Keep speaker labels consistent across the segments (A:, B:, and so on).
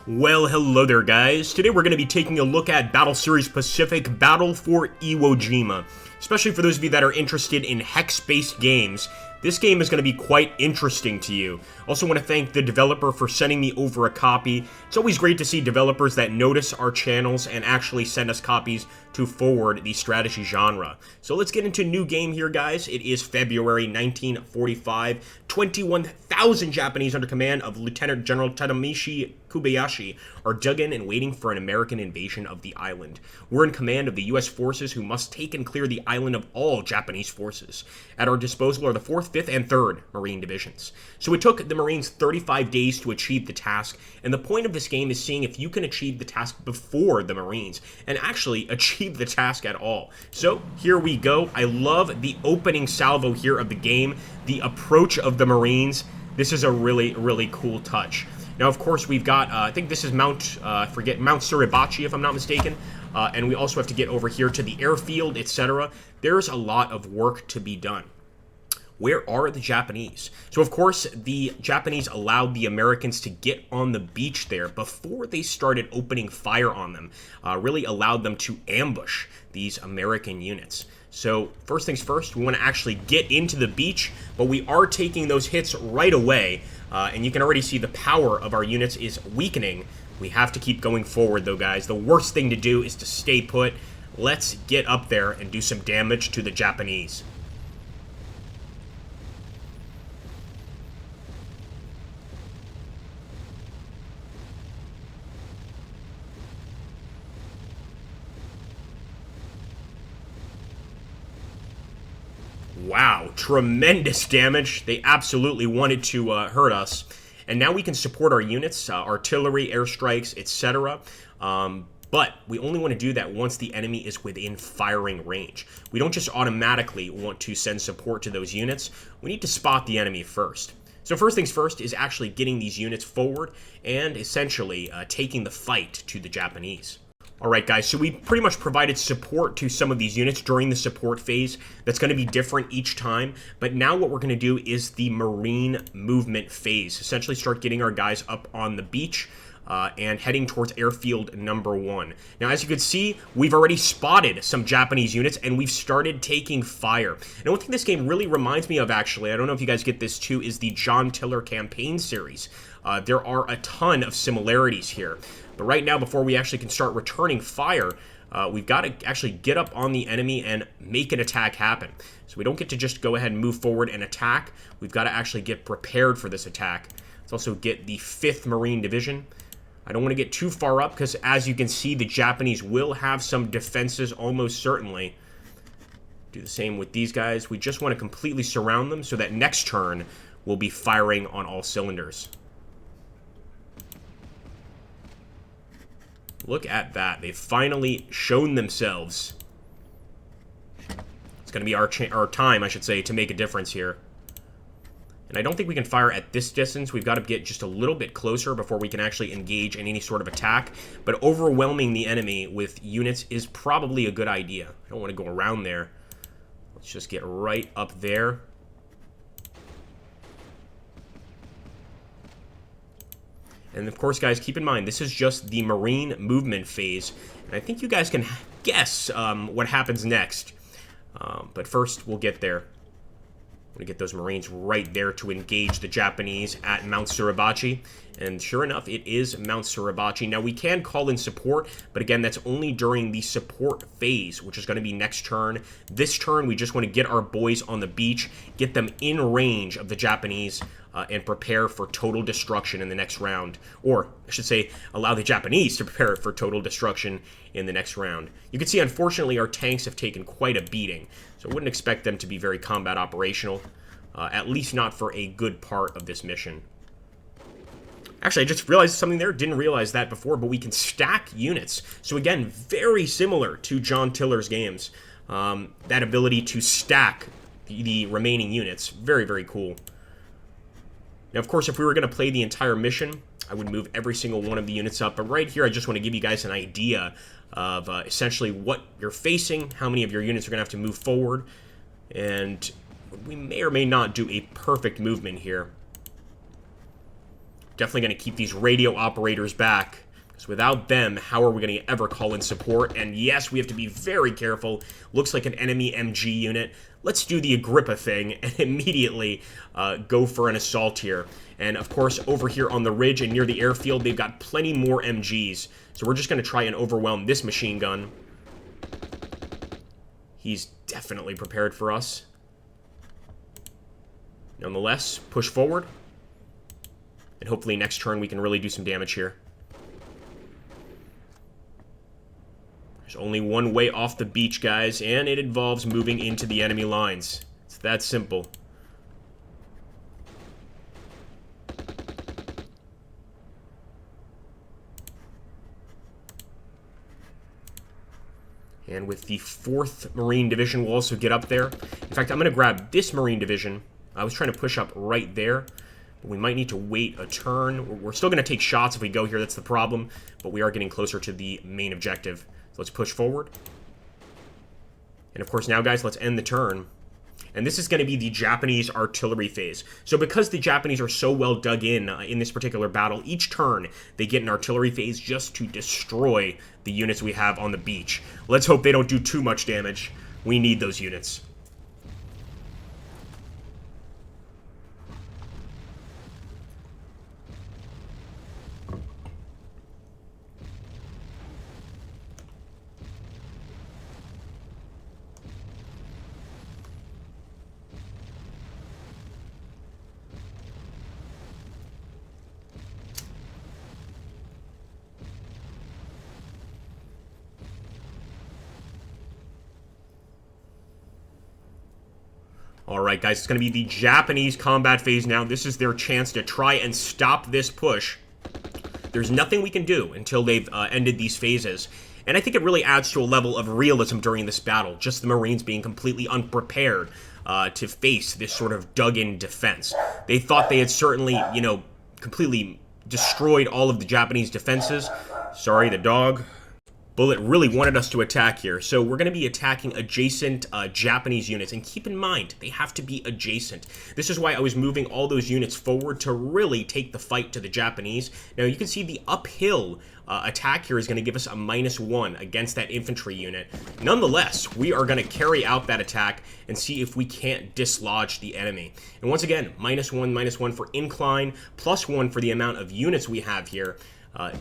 A: Well, hello there, guys. Today we're going to be taking a look at Battle Series Pacific Battle for Iwo Jima. Especially for those of you that are interested in hex-based games, this game is going to be quite interesting to you. Also want to thank the developer for sending me over a copy. It's always great to see developers that notice our channels and actually send us copies to forward the strategy genre. So let's get into a new game here, guys. It is February 1945. 21,000 Japanese under command of Lieutenant General Tadamichi Kobayashi are dug in and waiting for an American invasion of the island. We're in command of the U.S. forces who must take and clear the island of all Japanese forces. At our disposal are the 4th, 5th, and 3rd Marine Divisions. So it took the Marines 35 days to achieve the task, and the point of this game is seeing if you can achieve the task before the Marines, and actually achieve the task at all. So here we go. I love the opening salvo here of the game, the approach of the Marines. This is a really, really cool touch. Now, of course, we've got, I think this is Mount Suribachi, if I'm not mistaken. And we also have to get over here to the airfield, etc. There's a lot of work to be done. Where are the Japanese? So, of course, the Japanese allowed the Americans to get on the beach there before they started opening fire on them. Really allowed them to ambush these American units. So, first things first, we want to actually get into the beach, but we are taking those hits right away. And you can already see the power of our units is weakening. We have to keep going forward, though, guys. The worst thing to do is to stay put. Let's get up there and do some damage to the Japanese. Wow, tremendous damage. They absolutely wanted to hurt us. And now we can support our units, artillery, airstrikes, etc. But we only want to do that once the enemy is within firing range. We don't just automatically want to send support to those units. We need to spot the enemy first. So first things first is actually getting these units forward and essentially taking the fight to the Japanese. Alright guys, so we pretty much provided support to some of these units during the support phase. That's going to be different each time, but now what we're going to do is the Marine movement phase. Essentially start getting our guys up on the beach and heading towards airfield number 1. Now as you can see, we've already spotted some Japanese units and we've started taking fire. And one thing this game really reminds me of, actually, I don't know if you guys get this too, is the John Tiller campaign series. There are a ton of similarities here. But right now, before we actually can start returning fire, we've got to actually get up on the enemy and make an attack happen. So we don't get to just go ahead and move forward and attack. We've got to actually get prepared for this attack. Let's also get the 5th Marine Division. I don't want to get too far up because, as you can see, the Japanese will have some defenses almost certainly. Do the same with these guys. We just want to completely surround them so that next turn we'll be firing on all cylinders. Look at that. They've finally shown themselves. It's going to be our time, I should say, to make a difference here. And I don't think we can fire at this distance. We've got to get just a little bit closer before we can actually engage in any sort of attack. But overwhelming the enemy with units is probably a good idea. I don't want to go around there. Let's just get right up there. And of course, guys, keep in mind, this is just the Marine movement phase. And I think you guys can guess what happens next. But first, we'll get there. We're going to get those Marines right there to engage the Japanese at Mount Suribachi. And sure enough, it is Mount Suribachi. Now, we can call in support, but again, that's only during the support phase, which is going to be next turn. This turn, we just want to get our boys on the beach, get them in range of the Japanese, and prepare for total destruction in the next round. Or, I should say, allow the Japanese to prepare for total destruction in the next round. You can see, unfortunately, our tanks have taken quite a beating, so I wouldn't expect them to be very combat operational, at least not for a good part of this mission. Actually, I just realized something there. Didn't realize that before, but we can stack units. So again, very similar to John Tiller's games. That ability to stack the remaining units. Very, very cool. Now, of course, if we were going to play the entire mission, I would move every single one of the units up. But right here, I just want to give you guys an idea of essentially what you're facing, how many of your units are going to have to move forward, and we may or may not do a perfect movement here. Definitely going to keep these radio operators back, because without them, how are we going to ever call in support? And yes, we have to be very careful. Looks like an enemy MG unit. Let's do the Agrippa thing and immediately go for an assault here. And of course, over here on the ridge and near the airfield, they've got plenty more MGs. So we're just going to try and overwhelm this machine gun. He's definitely prepared for us. Nonetheless, push forward. And hopefully next turn we can really do some damage here. There's only one way off the beach, guys, and it involves moving into the enemy lines. It's that simple. And with the 4th Marine Division, we'll also get up there. In fact, I'm going to grab this Marine Division. I was trying to push up right there. But we might need to wait a turn. We're still going to take shots if we go here. That's the problem. But we are getting closer to the main objective. So let's push forward. And of course now, guys, let's end the turn. And this is going to be the Japanese artillery phase. So because the Japanese are so well dug in this particular battle, each turn they get an artillery phase just to destroy the units we have on the beach. Let's hope they don't do too much damage. We need those units. Alright, guys, it's going to be the Japanese combat phase now. This is their chance to try and stop this push. There's nothing we can do until they've ended these phases. And I think it really adds to a level of realism during this battle. Just the Marines being completely unprepared to face this sort of dug-in defense. They thought they had certainly, you know, completely destroyed all of the Japanese defenses. Sorry, the dog. Bullet really wanted us to attack here, so we're going to be attacking adjacent Japanese units, and keep in mind, they have to be adjacent. This is why I was moving all those units forward to really take the fight to the Japanese. Now, you can see the uphill attack here is going to give us a -1 against that infantry unit. Nonetheless, we are going to carry out that attack and see if we can't dislodge the enemy. And once again, -1 for incline, +1 for the amount of units we have here.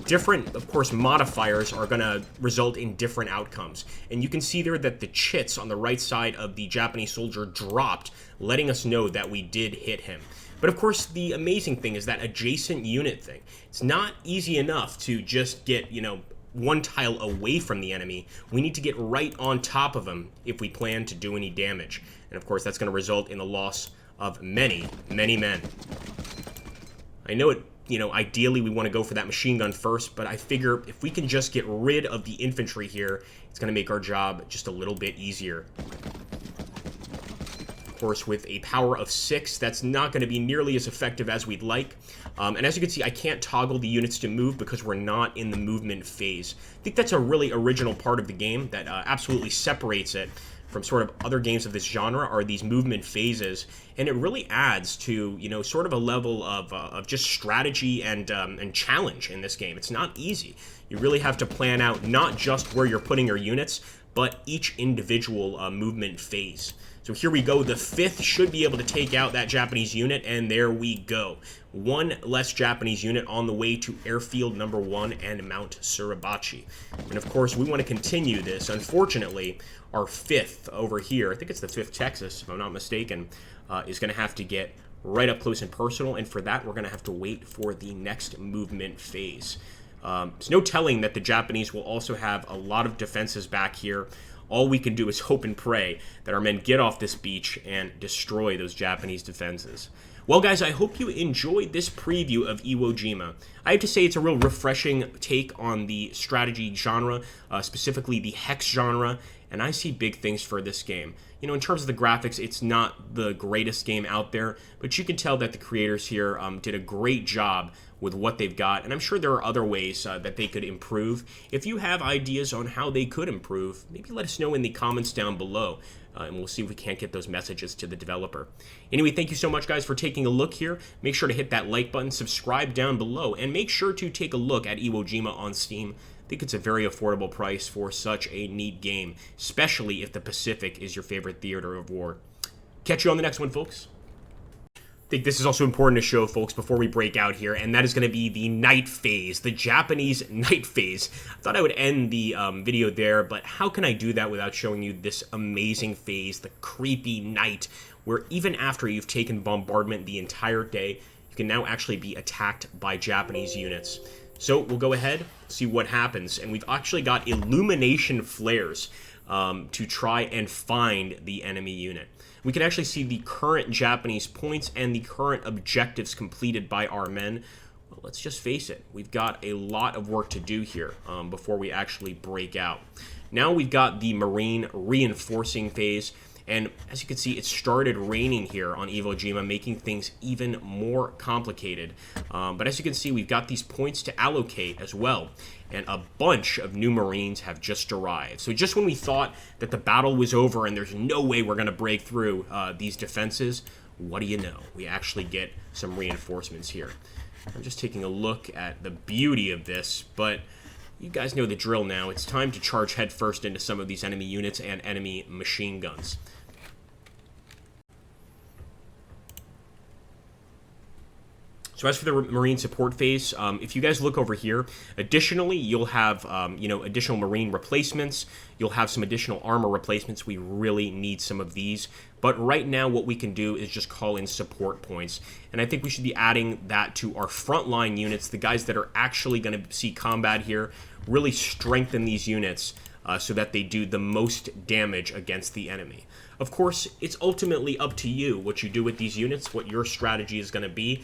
A: Different, of course, modifiers are going to result in different outcomes. And you can see there that the chits on the right side of the Japanese soldier dropped, letting us know that we did hit him. But of course, the amazing thing is that adjacent unit thing. It's not easy enough to just get, you know, one tile away from the enemy. We need to get right on top of them if we plan to do any damage. And of course, that's going to result in the loss of many, many men. I know it. You know, ideally we want to go for that machine gun first, but I figure if we can just get rid of the infantry here, it's going to make our job just a little bit easier. Of course, with a power of 6, that's not going to be nearly as effective as we'd like. And as you can see, I can't toggle the units to move because we're not in the movement phase. I think that's a really original part of the game that absolutely separates it from sort of other games of this genre, are these movement phases, and it really adds to, you know, sort of a level of just strategy and challenge in this game. It's not easy. You really have to plan out not just where you're putting your units, but each individual movement phase. So here we go. The 5th should be able to take out that Japanese unit, and there we go. One less Japanese unit on the way to Airfield Number 1 and Mount Suribachi. And of course, we want to continue this. Unfortunately, our 5th over here, I think it's the 5th Texas, if I'm not mistaken, is going to have to get right up close and personal, and for that, we're going to have to wait for the next movement phase. There's no telling that the Japanese will also have a lot of defenses back here. All we can do is hope and pray that our men get off this beach and destroy those Japanese defenses. Well, guys, I hope you enjoyed this preview of Iwo Jima. I have to say it's a real refreshing take on the strategy genre, specifically the hex genre, and I see big things for this game. You know, in terms of the graphics, it's not the greatest game out there, but you can tell that the creators here did a great job with what they've got, and I'm sure there are other ways that they could improve. If you have ideas on how they could improve, maybe let us know in the comments down below. and we'll see if we can't get those messages to the developer. Anyway, thank you so much, guys, for taking a look here. Make sure to hit that like button, subscribe down below, and make sure to take a look at Iwo Jima on Steam. I think it's a very affordable price for such a neat game, especially if the Pacific is your favorite theater of war. Catch you on the next one, folks. I think this is also important to show, folks, before we break out here, and that is going to be the night phase, the Japanese night phase. I thought I would end the video there, but how can I do that without showing you this amazing phase, the creepy night, where even after you've taken bombardment the entire day, you can now actually be attacked by Japanese units. So we'll go ahead, see what happens, and we've actually got illumination flares to try and find the enemy unit. We can actually see the current Japanese points and the current objectives completed by our men. Well, let's just face it, we've got a lot of work to do here before we actually break out. Now we've got the Marine reinforcing phase, and as you can see, it started raining here on Iwo Jima, making things even more complicated. But as you can see, we've got these points to allocate as well, and a bunch of new Marines have just arrived. So just when we thought that the battle was over and there's no way we're going to break through these defenses, what do you know? We actually get some reinforcements here. I'm just taking a look at the beauty of this, but you guys know the drill now. It's time to charge headfirst into some of these enemy units and enemy machine guns. So as for the Marine support phase, if you guys look over here, additionally, you'll have, additional Marine replacements. You'll have some additional armor replacements. We really need some of these. But right now, what we can do is just call in support points. And I think we should be adding that to our frontline units, the guys that are actually going to see combat here, really strengthen these units so that they do the most damage against the enemy. Of course, it's ultimately up to you what you do with these units, what your strategy is going to be.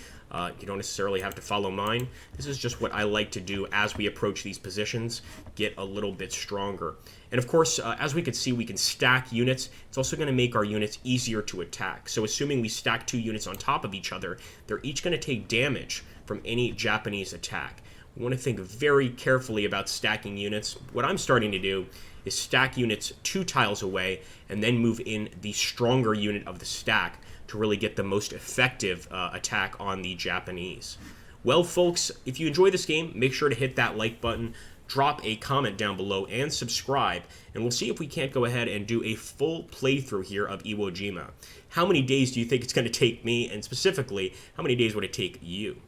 A: You don't necessarily have to follow mine. This is just what I like to do as we approach these positions, get a little bit stronger. And of course, as we can see, we can stack units. It's also going to make our units easier to attack. So assuming we stack 2 units on top of each other, they're each going to take damage from any Japanese attack. We want to think very carefully about stacking units. What I'm starting to do is stack units 2 tiles away and then move in the stronger unit of the stack to really get the most effective attack on the Japanese. Well, folks, if you enjoy this game, make sure to hit that like button, drop a comment down below, and subscribe, and we'll see if we can't go ahead and do a full playthrough here of Iwo Jima. How many days do you think it's going to take me, and specifically, how many days would it take you?